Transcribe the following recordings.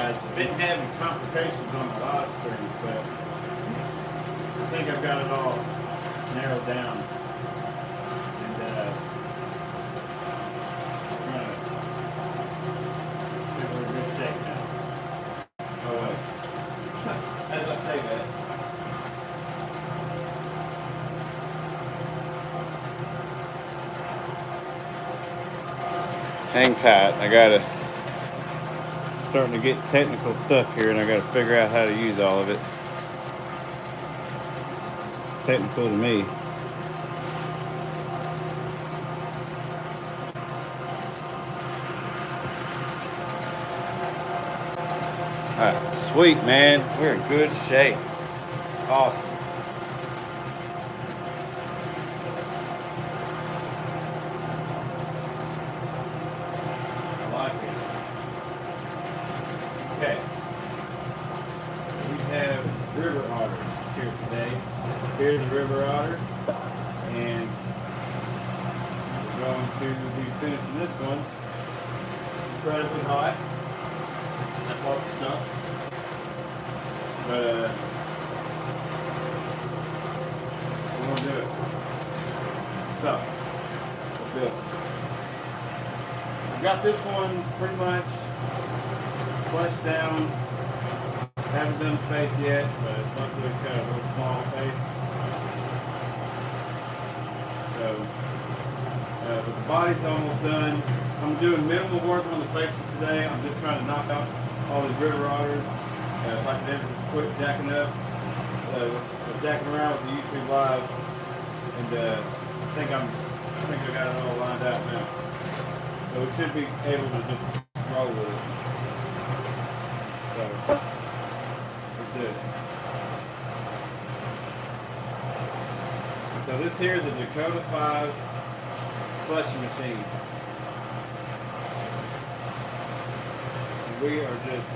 guys. I've been having complications on the live streams, but I think I've got it all narrowed down. And we're going to get in good shape now. Oh, wait. As I say that. Hang tight. I gotta starting to get technical stuff here, and I gotta figure out how to use all of it. Technical to me. Alright, sweet, man. We're in good shape. Awesome. I like it. Okay. We have river otter here today. Here's the river otter. And we're going to be finishing this one. It's incredibly hot. That part sucks. But we're gonna do it. So let's do it. I've got this one pretty much fleshed down. Haven't done the face yet, but luckily it's got a little small face. So but the body's almost done. I'm doing minimal work on the faces today. I'm just trying to knock out all these river otters. If I can ever just quit jacking up, jacking around with the YouTube live, and I think I got it all lined out now. So we should be able to just roll with it. So let's do it. So this here is a Dakota 5 fleshing machine. And we are just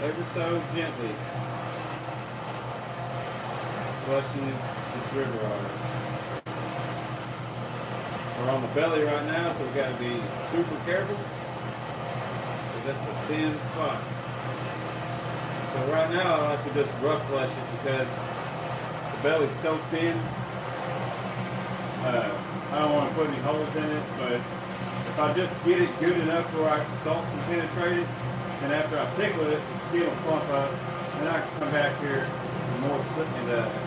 ever so gently flushing this river otter. We're on the belly right now, so we got to be super careful because that's a thin spot. So right now I like to just rough flush it because the belly's so thin. I don't want to put any holes in it, but if I just get it good enough where salt can penetrate it, and after I pickle it, the skin will plump up, and I can come back here and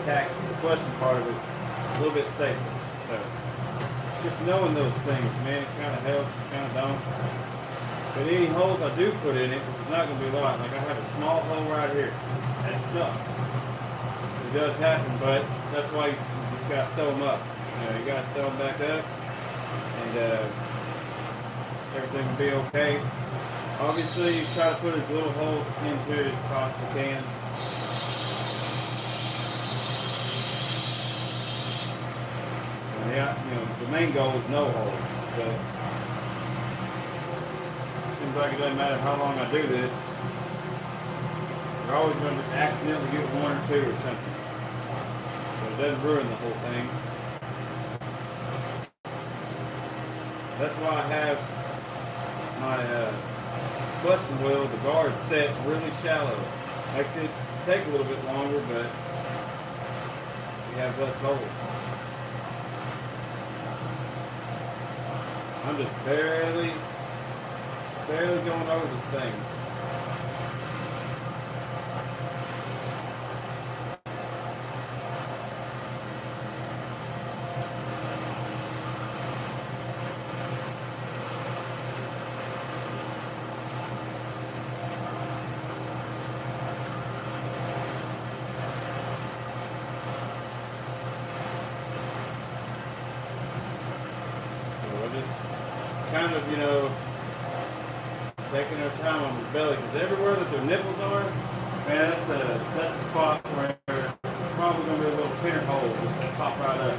attack the flushing part of it a little bit safer. So just knowing those things, man, it kind of helps, kind of don't. But any holes I do put in it, which is not going to be a lot, like I have a small hole right here. That sucks. It does happen, but that's why you just got to sew them up. You got to sew them back up, and everything will be okay. Obviously, you try to put as little holes into it as possible can. Yeah, the main goal is no holes, but it seems like it doesn't matter how long I do this. You're always going to just accidentally get one or two or something. But it doesn't ruin the whole thing. That's why I have my flushing wheel, the guard, set really shallow. Makes it take a little bit longer, but you have less holes. I'm just barely going over this thing. Kind of, taking their time on the belly, because everywhere that their nipples are, man, that's a spot where there's probably going to be a little pinner hole that pop right up.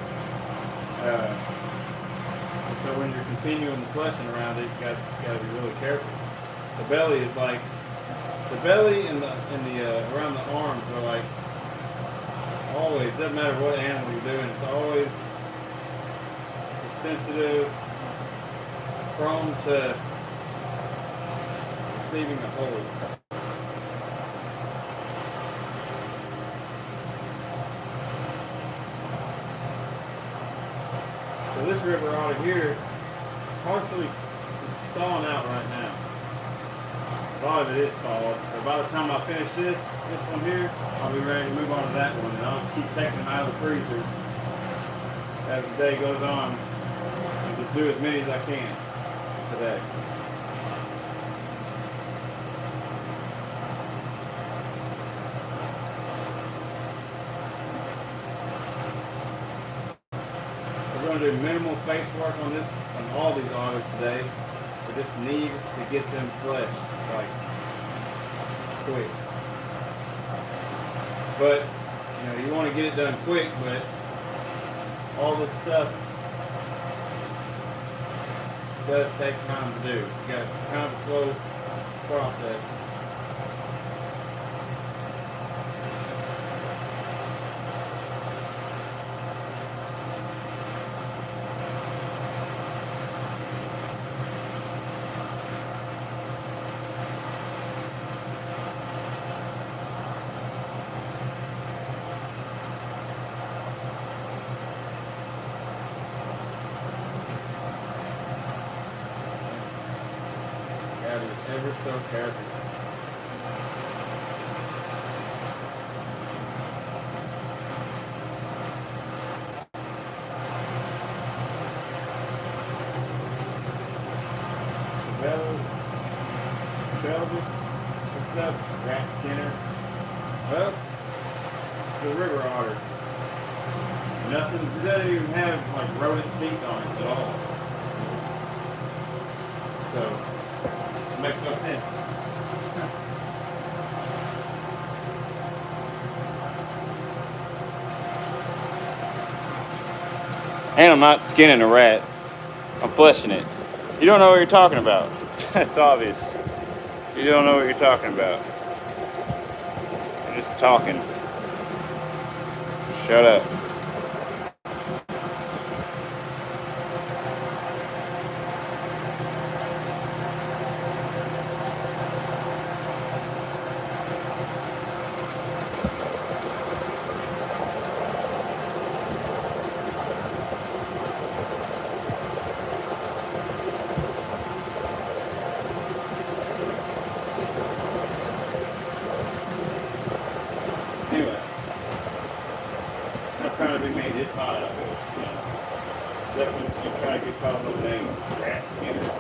So when you're continuing the flushing around it, you got to be really careful. The belly is like the belly and the around the arms are like always. Doesn't matter what animal you're doing, it's always sensitive, prone to receiving a hold. So this river otter here, partially thawing out right now. A lot of it is thawed. But by the time I finish this one here, I'll be ready to move on to that one. And I'll just keep taking them out of the freezer as the day goes on. And just do as many as I can today. We're going to do minimal face work on all these otters today. We just need to get them fleshed, like, quick. But, you know, you want to get it done quick, but all this stuff does take time to do. You got kind of a slow process. Ever so careful. Travis, what's up, Rat Skinner? Well, it's a river otter. Nothing, it doesn't even have like rodent teeth on it at all. So, makes no sense. And I'm not skinning a rat. I'm fleshing it. You don't know what you're talking about. That's obvious. You don't know what you're talking about. You're just talking. Shut up. Anyway, I'm trying to be made. It's hot out here. Definitely keep trying to get caught on the name Rat Skinner.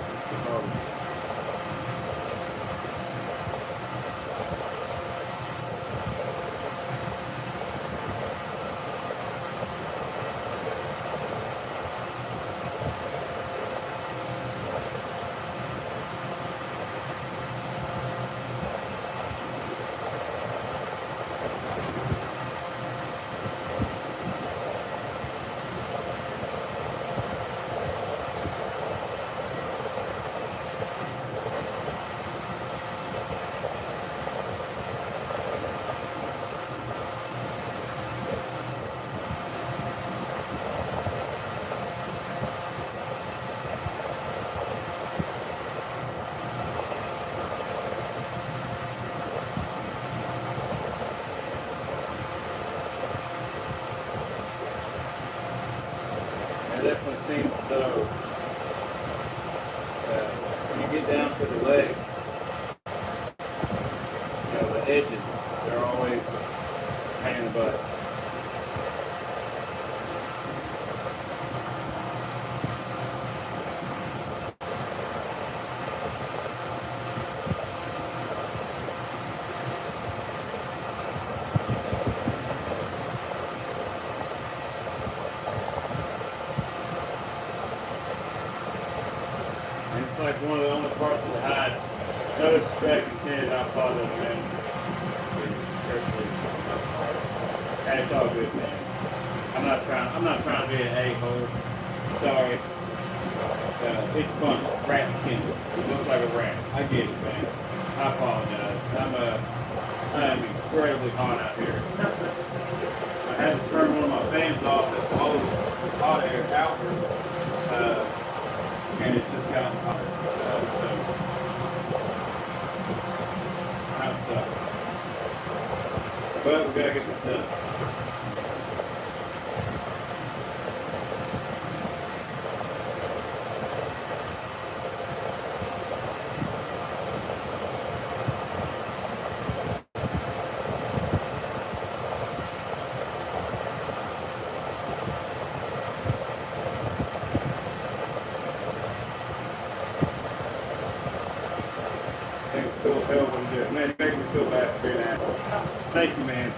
It definitely seems as though when you get down to the legs, you know, the edges, they're always a pain in the butt. It's like one of the only parts of the hide. No disrespect intended, I apologize, man. And it's all good, man. I'm not trying to be an a-hole. Sorry. It's fun. Rat skin. It looks like a rat. I get it, man. I apologize. I'm incredibly hot out here. I had to turn one of my fans off that blows this hot air outward. And it just got hot. So that sucks. But we gotta get this done.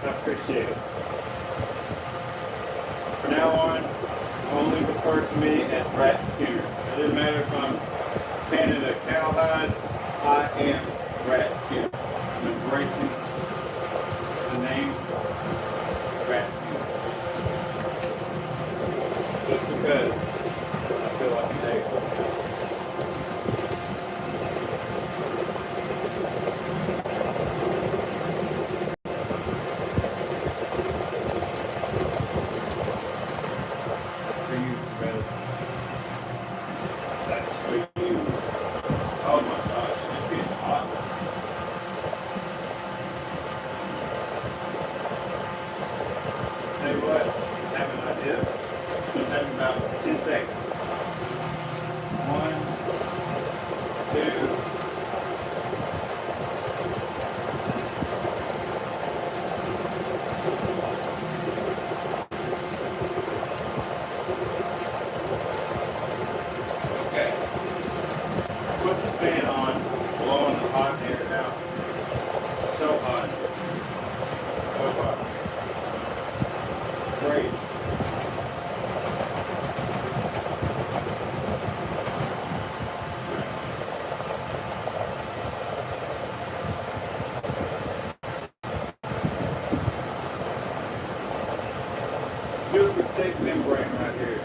I appreciate it. From now on, only refer to me as Rat Skinner. It doesn't matter if I'm tanning a cowhide, I am Rat Skinner. I'm embracing the name Rat Skinner. Just because I feel like an egg. That's for you, Travis. That's for you. Oh my gosh, it's getting hot. Tell you what, have an idea. Just have about 10 seconds. 1, 2. Okay. Put the fan on, blowing the hot air out. So hot. So hot. Great. Super thick membrane right here.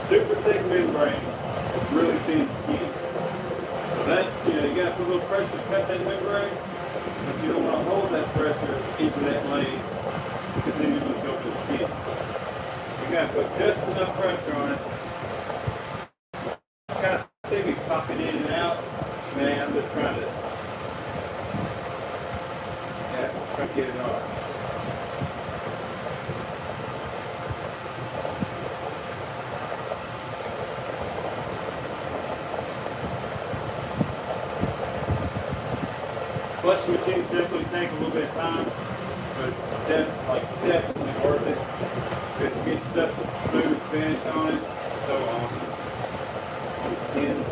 Super thick membrane with really thin skin. So that's, you gotta put a little pressure to cut that membrane, but you don't want to hold that pressure into that blade because then you just go for the skin. You gotta put just enough pressure on it. Kind of see me popping in and out. Man, I'm just trying to, try to get it off. Flushing machines definitely take a little bit of time, but it's definitely worth it. Because you get such a smooth finish on it. So awesome. On the skin.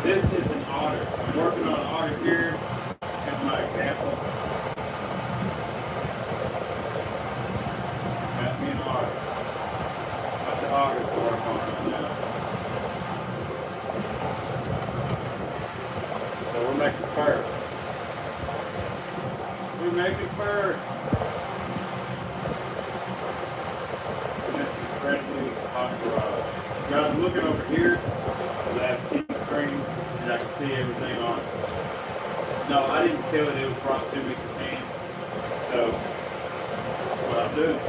This is an otter. I'm working on an otter here. Here's my example. Got me an otter. Lots of otters to work on right now. So we're making fur. We're making fur. And this is incredibly hot garage. Guys, I'm looking over here. I have TV screen and I can see everything on it. No, I didn't kill it. It was brought to me to hand. So that's what I'm doing.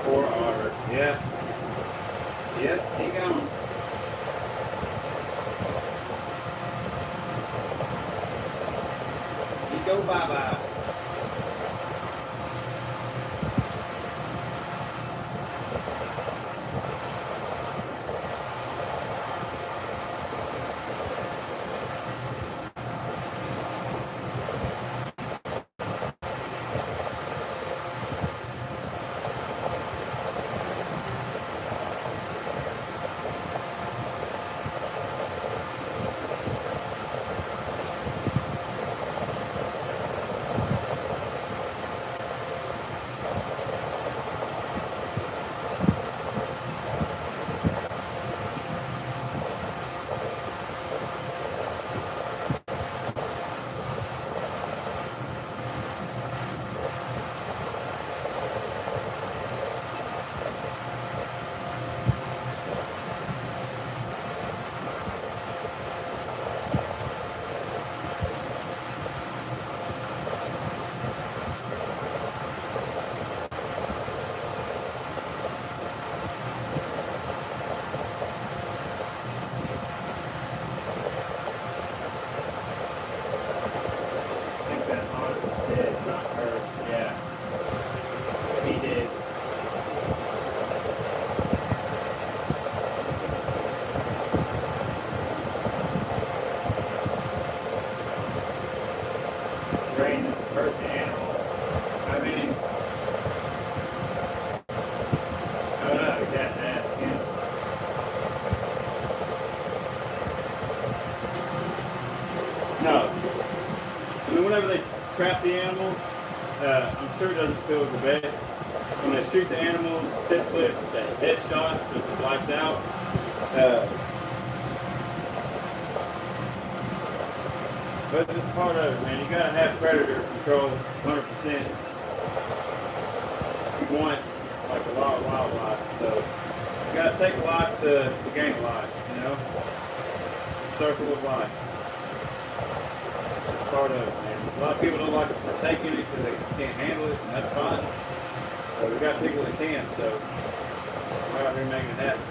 Poor otter. Yeah. Yep, he gone. He go bye-bye. hurt the animal. I mean, I don't know, you got to ask him. No. I mean, whenever they trap the animal, I'm sure it doesn't feel the best. When they shoot the animal, typically it's a headshot, so it's lights out. But it's just part of it, man. You gotta have predator control 100%. You want like a lot of wildlife, so you gotta take life to gain life, you know? It's a circle of life. It's part of it, man. A lot of people don't like to partake in it because they just can't handle it, and that's fine. But we got people that can, so we're out here making it happen.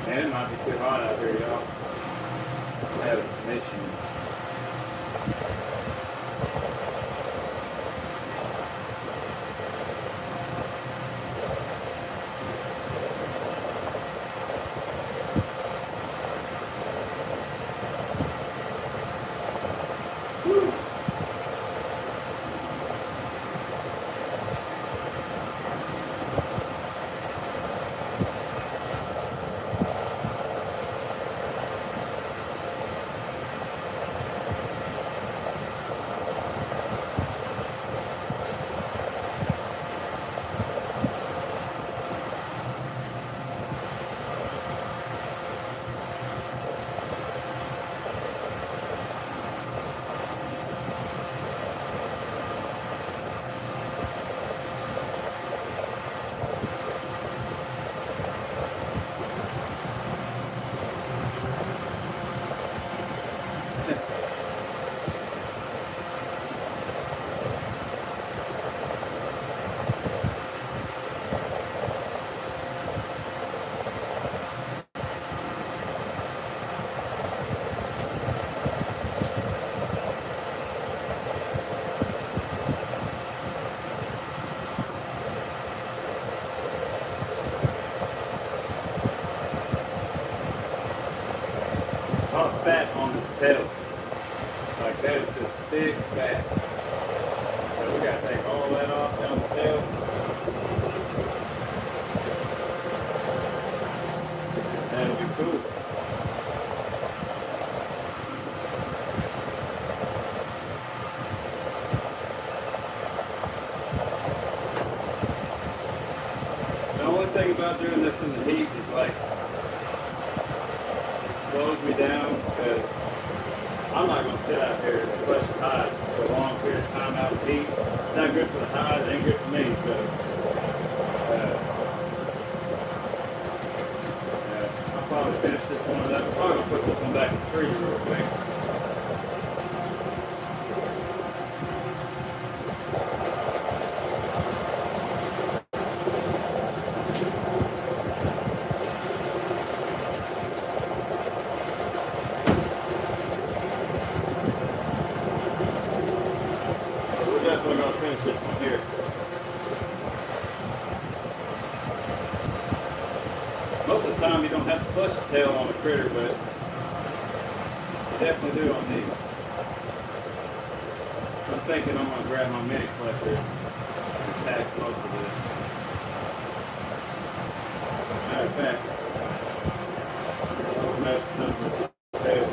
Man, it might be too hot out here, y'all. I'm having some issues. Woo. A lot of fat on his tail. Like that is just thick fat. So we gotta take all that off down the tail. That'll be cool. The only thing about doing this in the heat is like slows me down because I'm not going to sit out here and flush the hide for a long period of time out of heat. It's not good for the hide, it ain't good for me. So, I'll probably finish this one up. I'm probably going to put this one back in the freezer real quick. Definitely going to finish this one here. Most of the time you don't have to flush the tail on a critter, but you definitely do on these. I'm thinking I'm going to grab my mini flusher and pack most of this. Matter of fact, I'll open up some of this tail.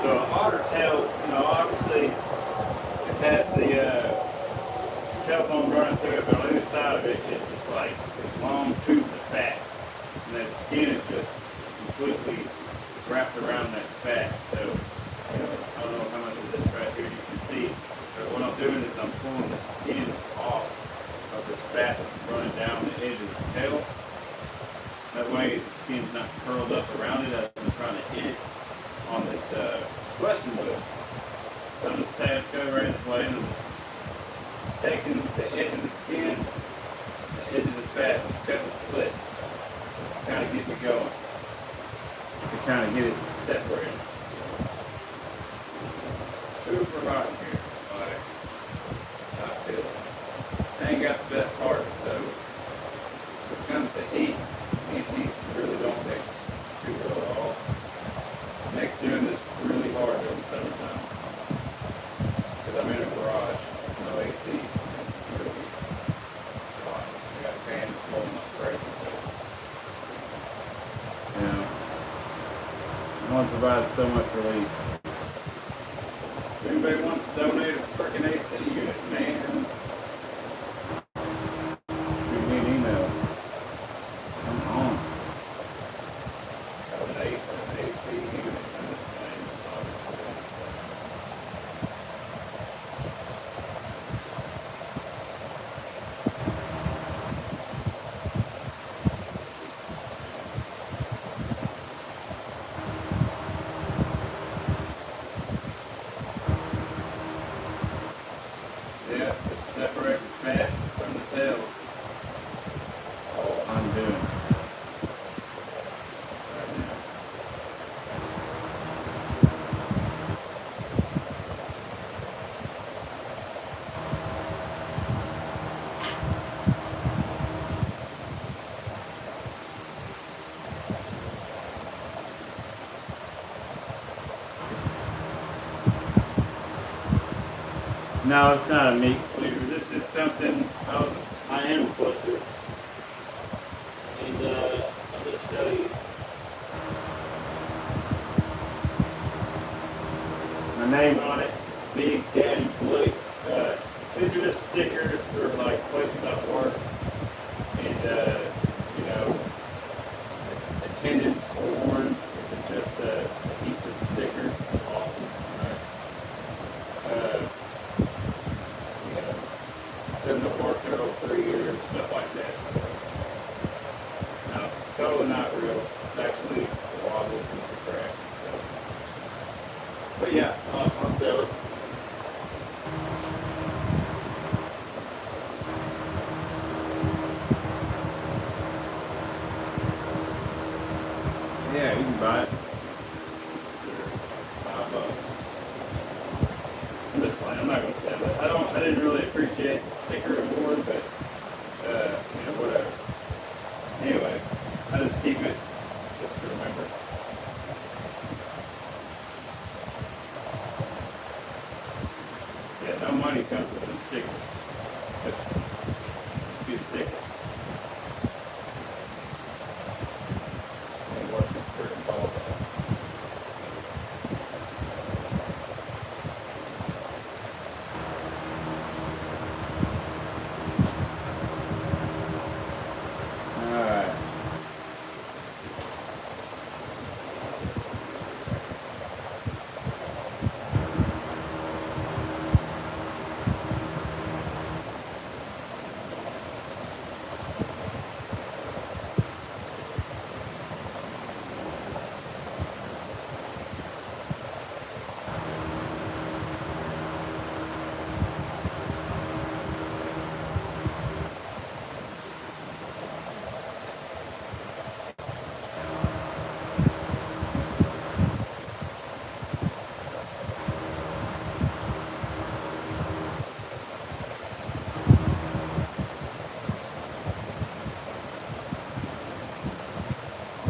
So an otter tail, obviously it has the tail bone running through it, but on either side of it, it's like this long tubes of fat. And that skin is just completely wrapped around that fat. So, I don't know how much of this right here you can see, but what I'm doing is I'm pulling the skin off of this fat that's running down the edge of the tail. That way the skin's not curled up around it as I'm trying to hit it on this question wheel. So I'm just going right into play and I'm just taking the edge of the skin, the edge of the fat, and cut the slit. Just kind of get me going. To kind of get it separated. Super hot in here. Like, I feel it. I ain't got the best part, so when it comes to heat, heat really don't mix too well at all. It makes doing this really hard during the summertime. Because I'm in a garage, no AC, and it's really hot. I got fans blowing my crazy, so. One provides so much relief. If anybody wants to donate a freaking AC unit, man, shoot me an email. Come on. Donate an AC unit. Yeah, just separate the fat from the tail. All I'm doing right now. No, it's not a meat cleaver. This is something I am a butcher. And I'll just show you. My name on it, Big Daddy Blake. These are just stickers for like places I work. And attendance award. It's just a adhesive sticker. Awesome. Right? Sitting up working over 3 years, stuff like that. So, no, totally not real. It's actually a wobble piece of crap. So. But yeah, I'll sell it. Yeah, you can buy it. $5. I'm just playing. I'm not going to sell it. I didn't really appreciate the sticker award, but whatever. Anyway, I just keep it just to remember. Yeah, no money comes with them stickers. Just get a sticker. Ain't worth this freaking ball though. Alright.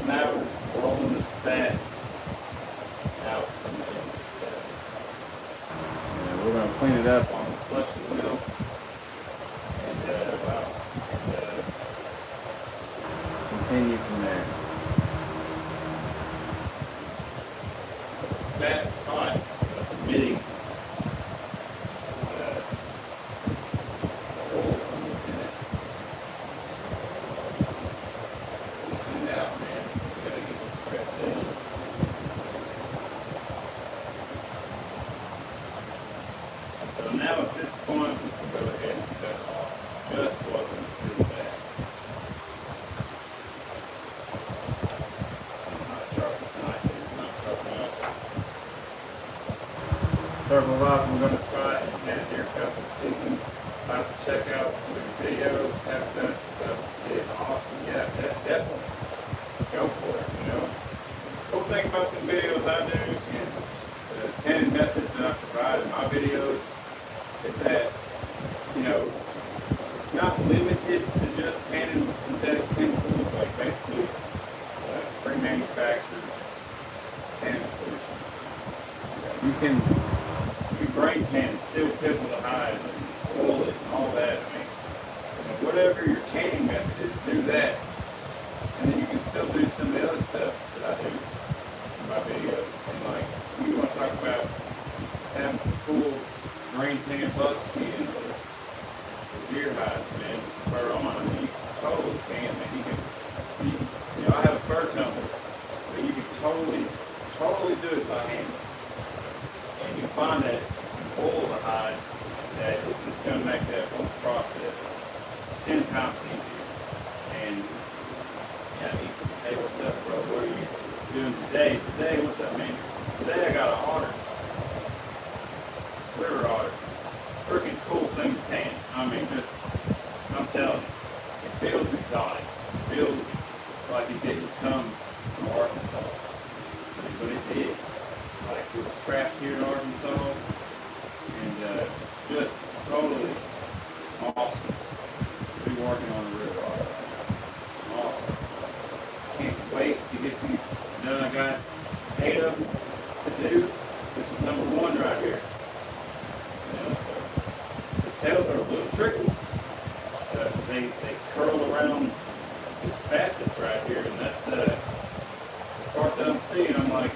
Now we're rolling this fat out from the end. And we're going to clean it up on the flushing wheel. And continue from there. fat spot emitting oil in it. Clean it out, man. So we gotta get this crap down. So now at this point, we can go ahead and cut off just what we through that. Not sharp as knife, it's not sharp enough. Circle Rock, I'm going to try it again here a couple of seasons. I have to check out some videos, have done stuff. Yeah, awesome. Yeah, definitely. Go for it, you know. Cool thing about the videos I do and the tanning methods that I provide in my videos is that, you know, it's not limited to just tanning with synthetic chemicals, like basically pre-manufactured tanning solutions. You can brain tan, still pimple the hide and oil it and all that. I mean, you know, whatever your tanning method is, do that. And then you can still do some of the other stuff that I do in my videos. And like, you want to talk about having some cool brain tan buckskin or deer hides, man, fur on. I mean, you totally can, man. You know, I have a fur tumbler, but you can totally do it by hand. And you find that oil the hide, that it's just going to make that whole process 10 times easier. And yeah, I mean, hey, what's up, bro? What are you doing today? Today, what's up, man? Today I got an otter. River otter. Freaking cool thing to tan. I mean, just, I'm telling you, it feels exotic. It feels like it didn't come from Arkansas. But it did. Like, it was trapped here in Arkansas. And just totally awesome to be working on the river otter. Awesome. Can't wait to get these done. I got 8 of them to do. This is number 1 right here. You know, so the tails are a little tricky. They curl around this fat that's right here, and that's the part that I'm seeing. I'm like,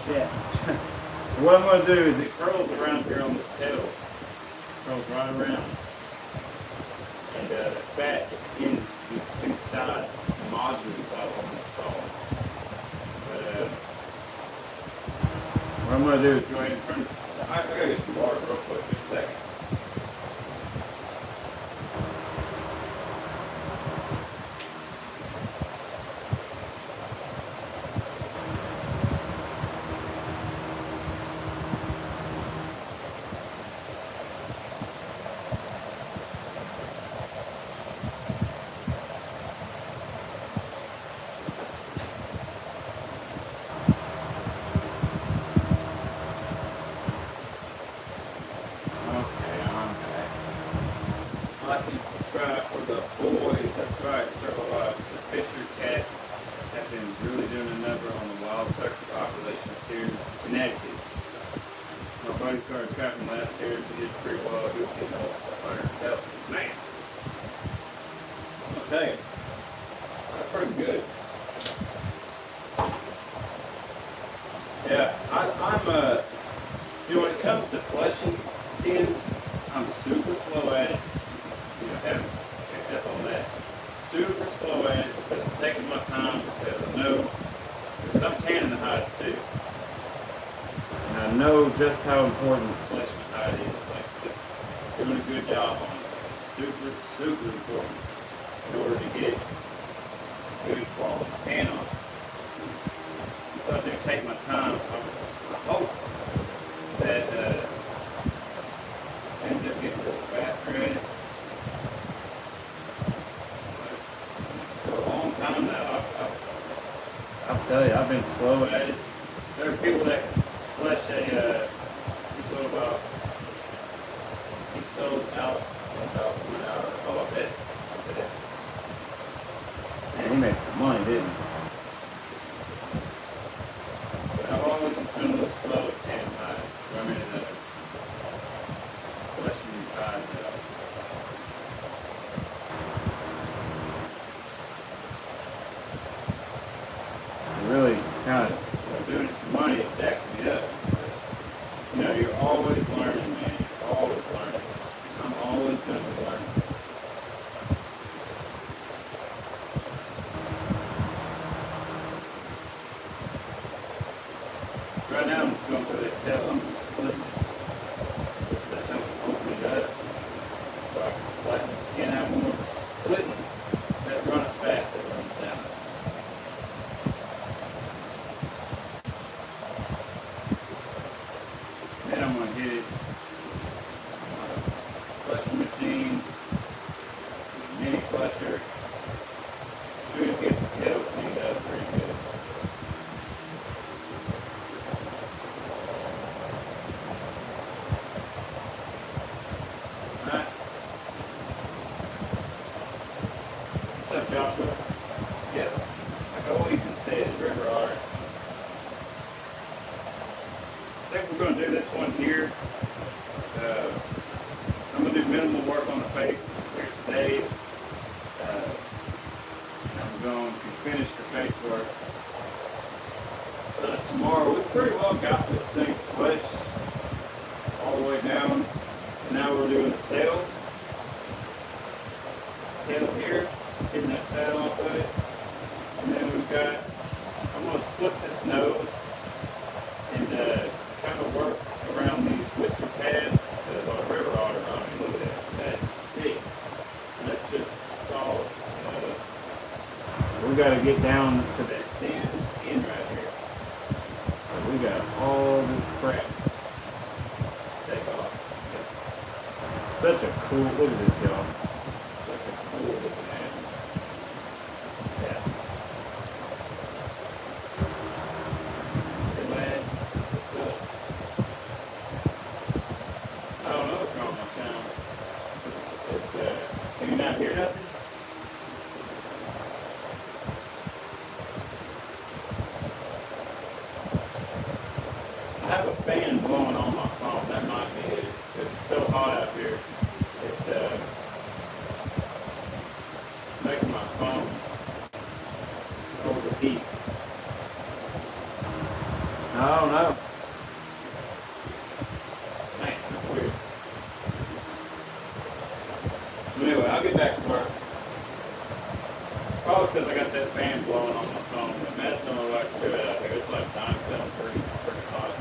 shit. What I'm going to do is it curls around here on this tail. Curls right around. And the fat is in these 2 side modules, I almost call them. But what I'm going to do is go ahead and turn. I got to get some water real quick, just a second. Like and subscribe for the boys. That's right. Circle Life. The Fisher cats have been really doing a number on the wild turkey populations here in Connecticut. My buddy started trapping last year. He did pretty well. He was getting almost 100 pelts. Man, I'll tell you, that's pretty good. Yeah, I'm you know, when it comes to fleshing skins, I'm super slow at it. You know, haven't picked up on that. Super slow at it because I'm taking my time because I know, because I'm tanning the hides too. And I know just how important fleshing the hide is. Like, just doing a good job on it. It's super important in order to get good quality tan on it. So I do take my time. I hope that I end up getting a little faster at it. For a long time now, I'll tell you, I've been slow at it. There are people that flesh he sold out about 1 hour. Oh, I bet. Man, he made some money, didn't he? But I've always just been a little slow. Right now I'm just going through that tail. I'm just splitting just to help open it up so I can flatten the skin out more. Splitting that run of fat that runs down it. Then I'm going to hit it flushing machine, mini flusher. Should get the tail cleaned up pretty good. Alright. What's up, Joshua? Yeah. Like I always can say it's river otter. I think we're going to do this one here. I'm going to do minimal work on the face here today. I'm going to finish the face work. Tomorrow, we've pretty well got this thing fleshed all the way down. Now we're doing the tail. Tail here, getting that fat off of it. And then we've got, I'm going to split this nose and kind of work around these whisker pads that are river otter on. I mean, look at that. That's thick. And that's just solid. We got to get down to that thin skin right here. So we got all this crap to take off. It's such a cool, look at this, y'all. Such a cool looking animal. Yeah. Hey lad, what's up? I don't know what's wrong with my sound. Can you not hear nothing? I have a fan blowing on my phone. That might be it. It's so hot out here. It's making my phone overheat. I don't know. Man, that's weird. But anyway, I'll get back to work. Probably because I got that fan blowing on my phone. But that's the only way I can do it out here. It's like 97 degrees. Pretty hot.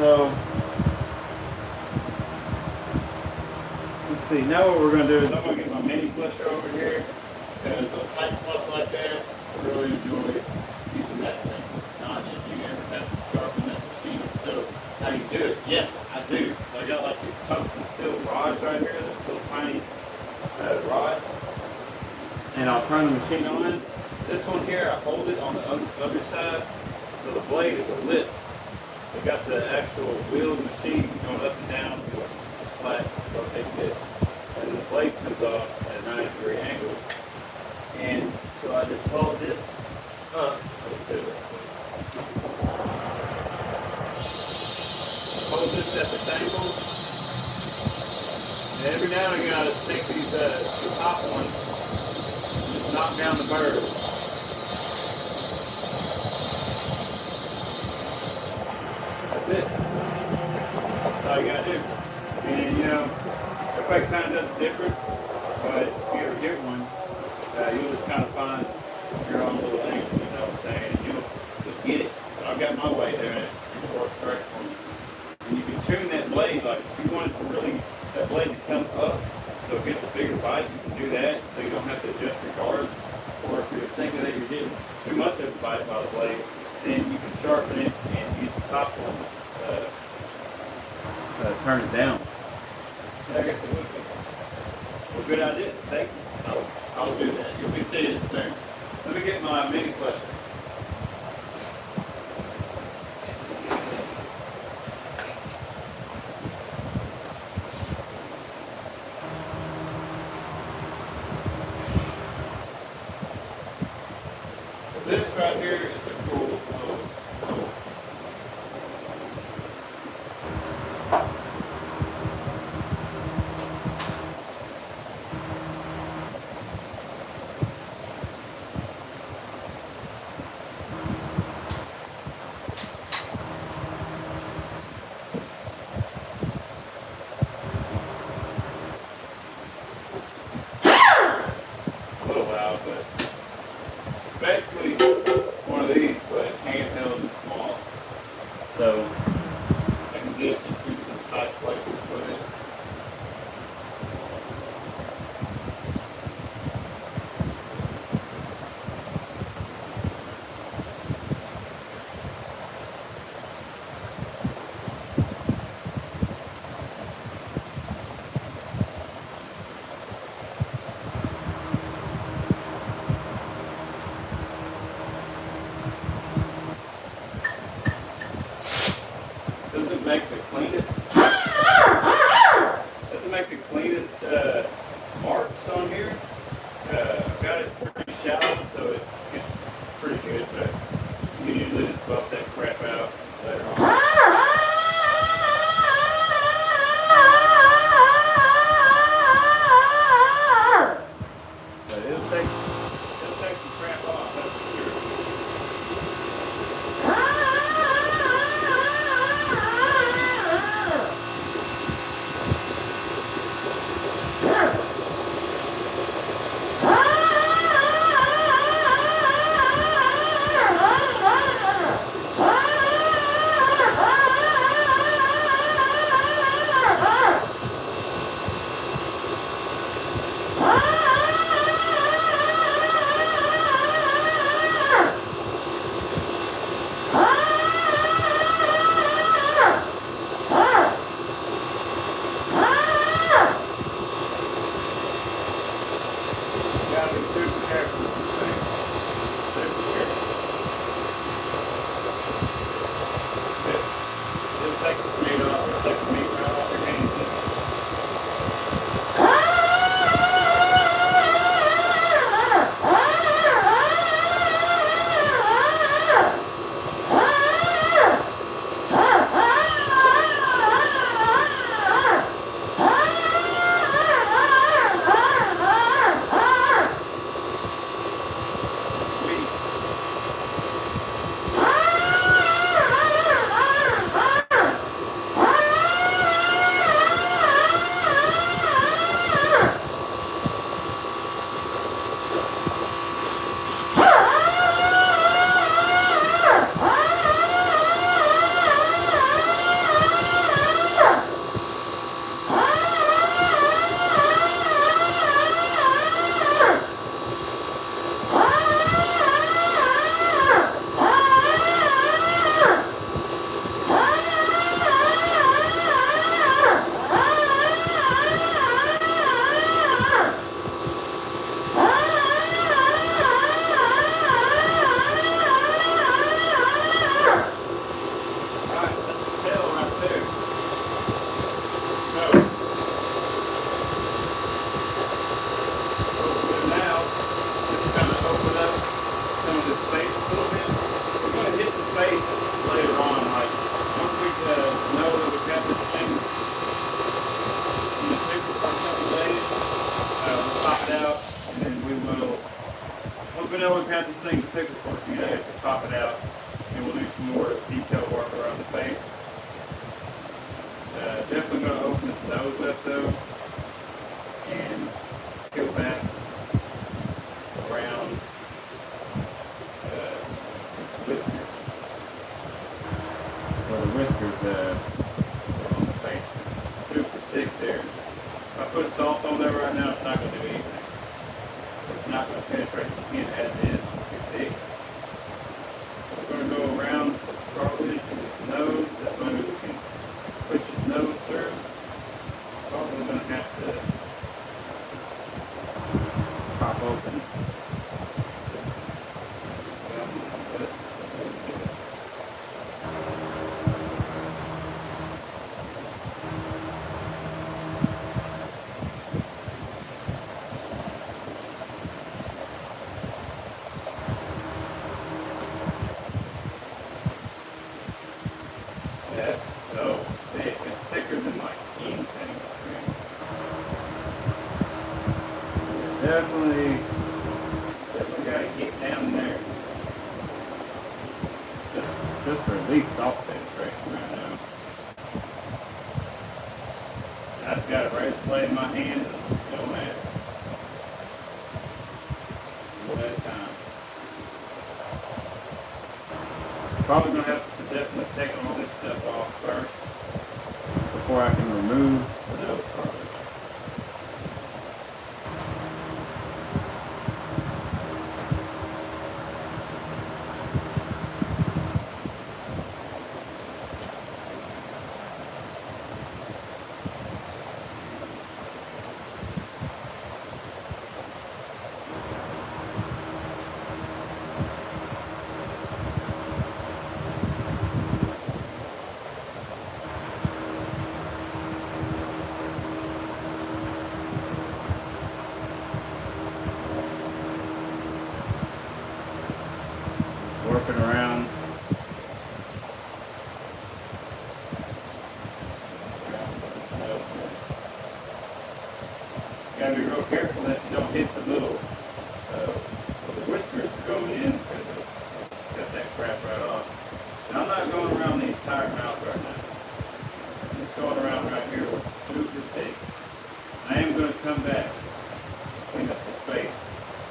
So let's see. Now what we're going to do is I'm going to get my mini flesher over here because the tight spots like that, I really enjoy using that thing. Not if you ever have to sharpen that machine. So how you do it? Yes, I do. So I got like these tungsten steel rods right here. They're still tiny rods. And I'll turn the machine on. This one here, I hold it on the other side, so the blade is a lift. We got the actual wheel of the machine going up and down, it's flat, rotate this, and then the blade comes off at a 90-degree angle. And so I just hold this up, let's do it. Hold this at this angle, and every now and again I just take these the top ones, and just knock down the bird. That's it. That's all you gotta do. And you know, everybody kind of does it different, but if you ever get one, you'll just kind of find your own little angle, you know what I'm saying? And you'll get it. So I've got my way doing it. It works great for me. And you can tune that blade, like if you want it to really, that blade to come up so it gets a bigger bite, you can do that so you don't have to adjust your guards. Or if you're thinking that you're getting too much of a bite by the blade, then you can sharpen it and use the top one, turn it down. I guess it would be. Well, good idea. Thank you. I'll do that. You'll be seeing it soon. Let me get my mini flesher. This right here is a cool little tool. It's a little loud, but it's basically one of these, but handheld and small. So I can get into some tight places with it. we know we've had this thing to pickle for a few days, we'll pop it out and we'll do some more detail work around the face. Definitely going to open its nose up though and peel back around its whiskers. Well, the whiskers on the face is super thick there. If I put salt on there right now, it's not going to do anything. It's not going to penetrate the skin as it is. It's too thick. We're going to go around this cartilage in his nose. That way we can push his nose through. Probably going to have to pop open. That's so thick. It's thicker than like anything. Definitely got to get down there. Just for at least salt penetration right now. I just got a razor blade in my hand and it don't matter. One at a time. Probably gonna have to definitely take all this stuff off first before I can remove the nose cartilage. Working around. You gotta be real careful that you don't hit the little whiskers going in because it'll cut that crap right off. And I'm not going around the entire mouth right now. I'm just going around right here with super thick. I am going to come back, clean up this face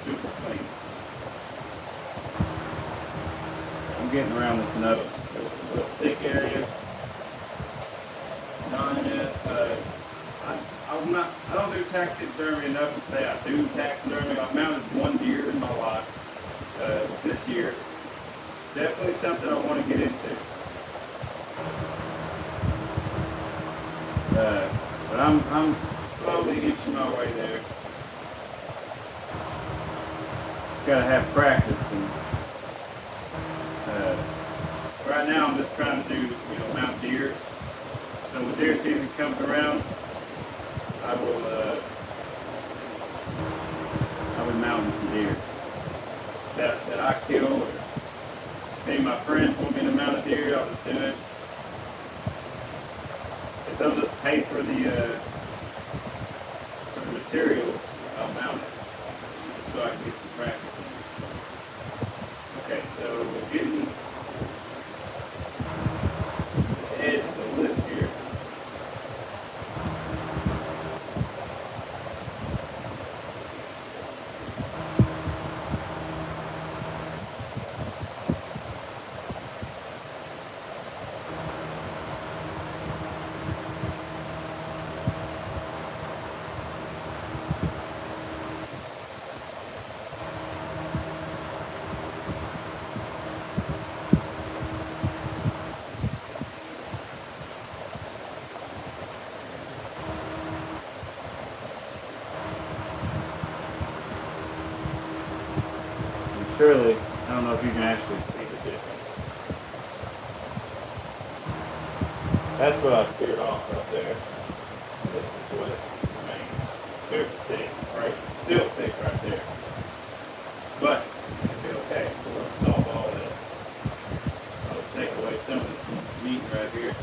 super clean. I'm getting around this nose. There's a little thick area. I don't do taxidermy enough to say I do taxidermy. I've mounted one deer in my life. It was this year. Definitely something I want to get into. But I'm slowly inching my way there. Just gotta have practice and right now I'm just trying to do, mount deer. So when deer season comes around, I'll be mounting some deer that I kill. Or if any of my friends want me to mount a deer, I'll just do it. If they'll just pay for the materials, I'll mount it just so I can get some practice in. Okay, so we're getting the edge of the lip here. Surely, I don't know if you can actually see the difference. That's what I cleared off right there. This is what remains. Super thick, right? Still thick right there. But it'll be okay. We're going to solve all that. I'll take away some of this meat right here.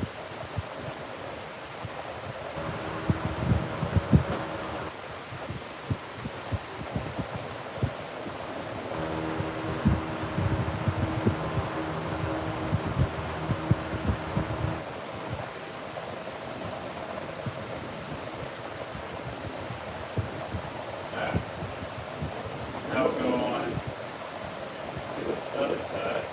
other side.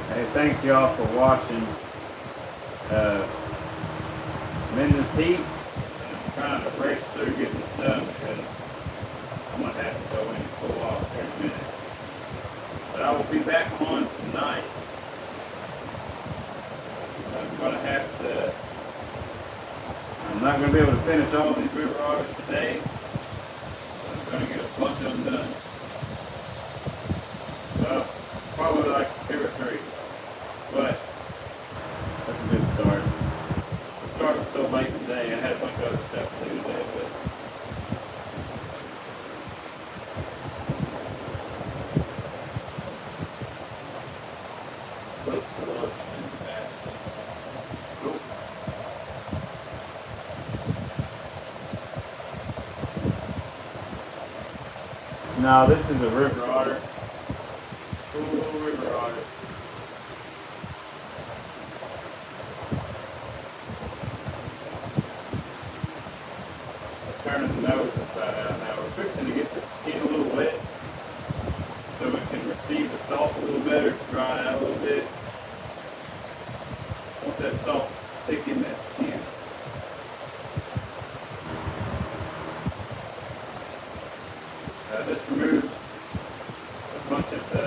Hey, thanks y'all for watching. I'm in this heat. I'm trying to race through getting this done because I'm going to have to go in and pull off here in a minute. But I will be back on tonight. I'm not going to be able to finish all these river otters today. But I'm going to get a bunch of them done. Well, probably like 2 or 3. But That's a good start. I started so late today. I had a bunch of other stuff to do today. But close to lunch and fast. Cool. No, this is a river otter. Cool little river otter. Turning the nose inside out now. We're fixing to get the skin a little wet so it can receive the salt a little better. It's drying out a little bit. I want that salt to stick in that skin. This removes a bunch of the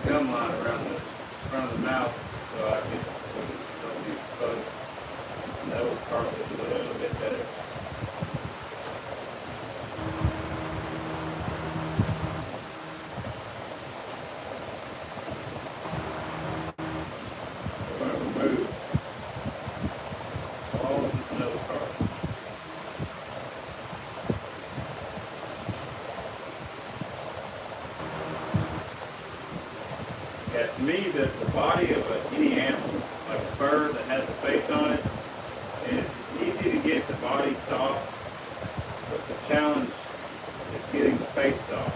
gum line around the front of the mouth so I can don't be exposed. Nose cartilage a little bit better. We're going to remove all of this nose cartilage. Yeah, to me, the body of any animal, like a fur that has a face on it, it's easy to get the body soft, but the challenge is getting the face soft.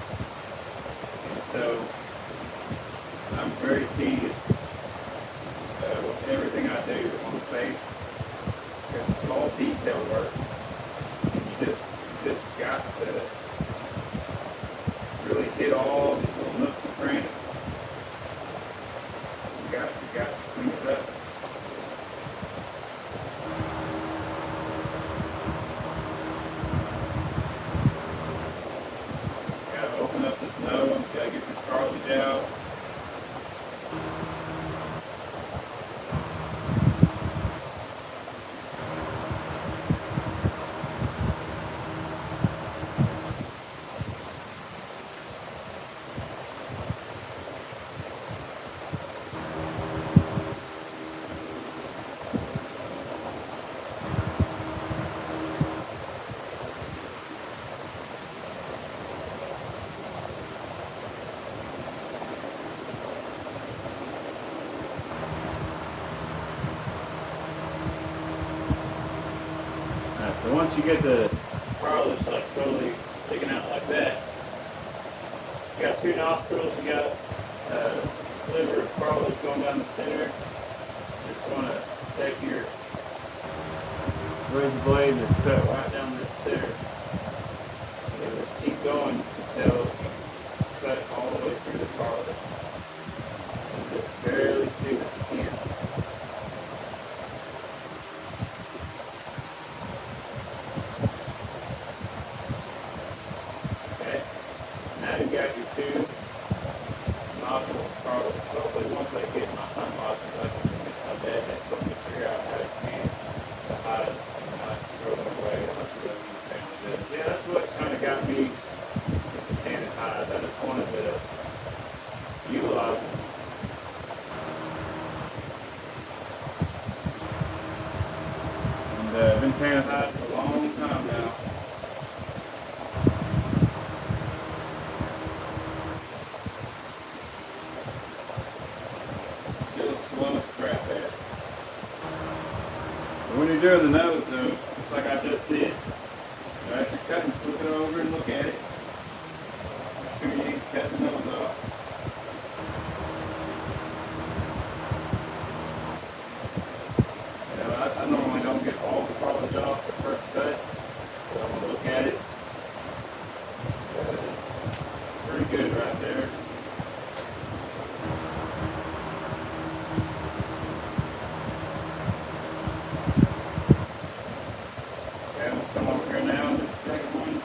And so I'm very tedious with everything I do on the face because it's all detail work. You just got to really hit all these little nooks and crannies. You got to clean it up. Gotta open up this nose, gotta get this cartilage out. So once you get the Cartilage like totally sticking out like that, got two nostrils. You got a sliver of cartilage going down the center. Just want to take your razor blade and just cut right down that center. And just keep going until you cut all the way through the cartilage. And just barely see the skin. Okay. Now you've got your two nostril cartilage. Hopefully once I get my tongue lodged, I can get my dad that helped me figure out how to clean the hides and not throw them away. Yeah, that's what kind of got me with the tanning hides. I just wanted to utilize them. And I've been tanning hides for a long time now. Still slow scrap there. But when you're doing the nose though, just like I just did, as you're cutting, flip it over and look at it. Make sure you ain't cutting the nose off. You know, I normally don't get all the cartilage off the first cut, but I'm going to look at it. Pretty good right there. Okay, I'm going to come over here now and do the second one.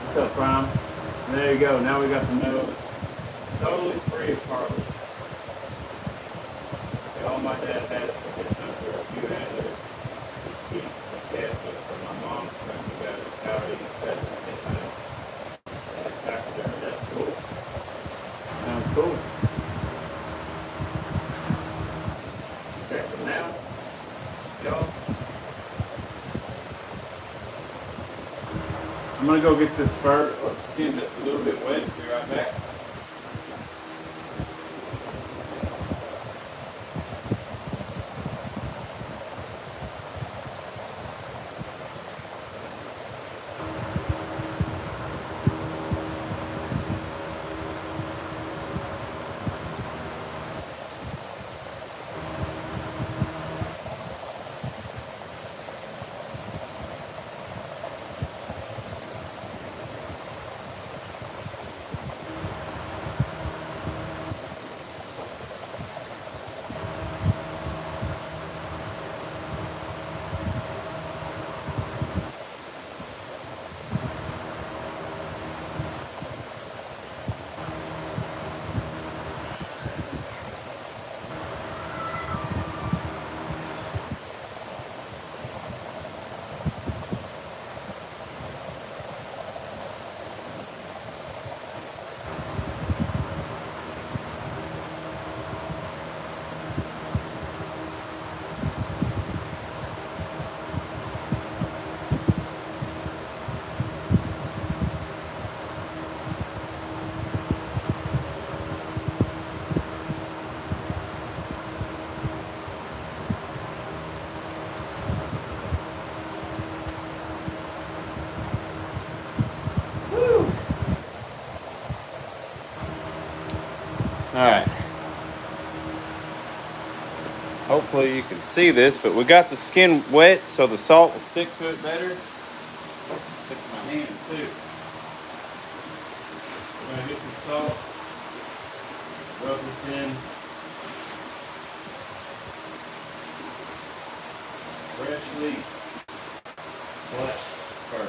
What's up, Prime? There you go. Now we got the nose totally free of cartilage. See, all my dad had for his son were a few antlers. He had for my mom's friend who got a cowrie infection. They kind of taxidermy. That's cool. Sounds cool. Okay, so now, y'all, I'm gonna go get this fur or skin just a little bit wet and be right back. All right. Hopefully you can see this, but we got the skin wet so the salt will stick to it better. Stick to my hands too. I'm gonna get some salt, rub this in. Freshly flushed fur.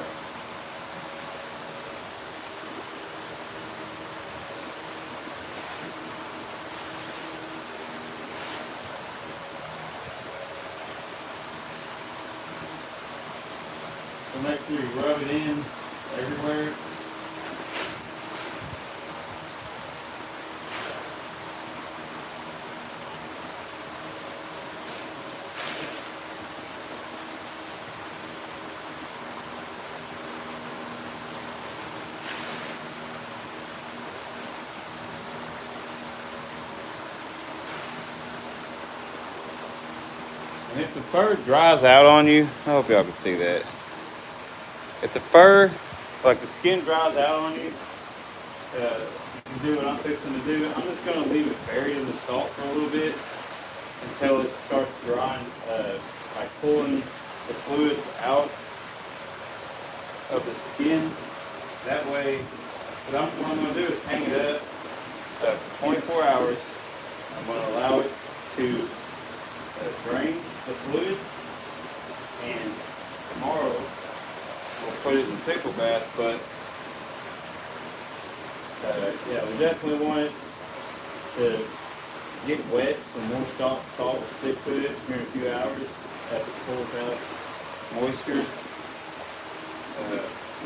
So make sure you rub it in everywhere. And if the fur dries out on you, I hope y'all can see that. If the fur, like the skin dries out on you, you do what I'm fixing to do. I'm just going to leave it buried in the salt for a little bit until it starts drying, like pulling the fluids out of the skin. That way, what I'm going to do is hang it up for 24 hours. I'm going to allow it to drain the fluid, and tomorrow we'll put it in the pickle bath. But yeah, we definitely want it to get wet, some more salt will stick to it here in a few hours as it pulls out moisture.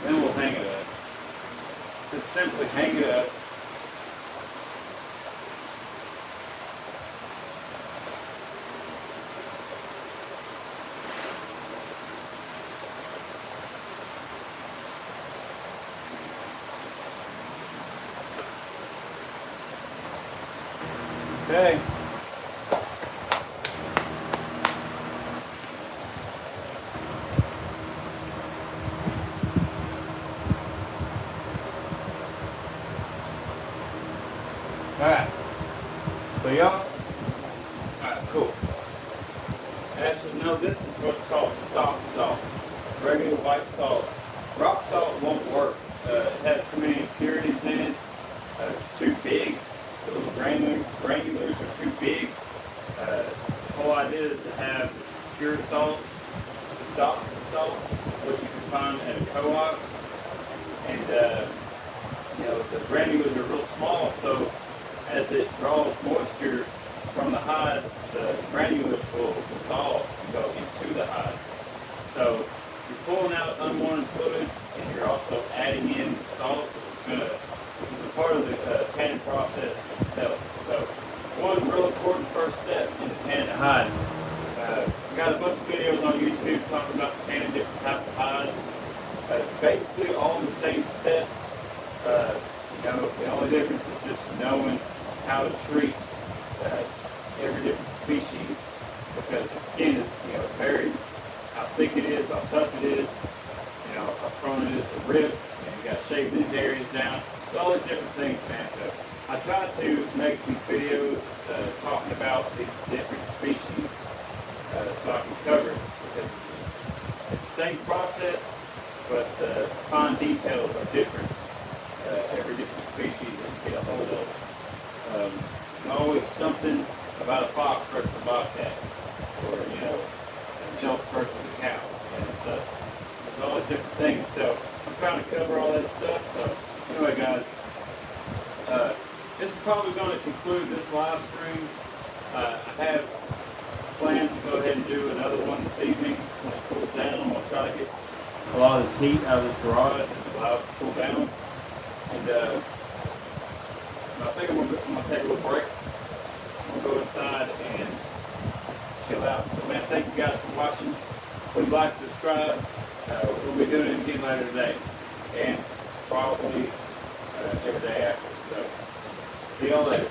Then we'll hang it up. Just simply hang it up. Okay. Alright. So y'all, alright, cool. Actually, no, this is what's called stock salt. Regular white salt. Rock salt won't work. It has too many impurities in it. It's too big. The little granulars are too big. The whole idea is to have pure salt, stock salt, which you can find at a co-op. And, the granulars are real small, so as it draws moisture from the hide, the granulars will dissolve and go into the hide. So you're pulling out unwanted fluids, and you're also adding in salt, which is a part of the tanning process itself. So one real important first step in the tanning a hide. We got a bunch of videos on YouTube talking about tanning different types of hides. It's basically all the same steps. The only difference is just knowing how to treat every different species, because the skin is, varies how thick it is, how tough it is, how prone it is to rip, and you got to shave these areas down. It's all these different things, man. So I try to make these videos talking about these different species so I can cover it, because it's the same process, but the fine details are different. Every different species that you get a hold of. Always something about a fox versus a bobcat, or an elk versus a cow. And it's always different things. So I'm trying to cover all that stuff. So anyway, guys, this is probably going to conclude this live stream. I have plans to go ahead and do another one this evening when it cools down. I'm going to try to get a lot of this heat out of this garage and allow it to cool down. And I think I'm going to take a little break. I'm going to go inside and chill out. So, man, thank you guys for watching. Please like, subscribe. We'll be doing it again later today. And probably every day after. So, see y'all later.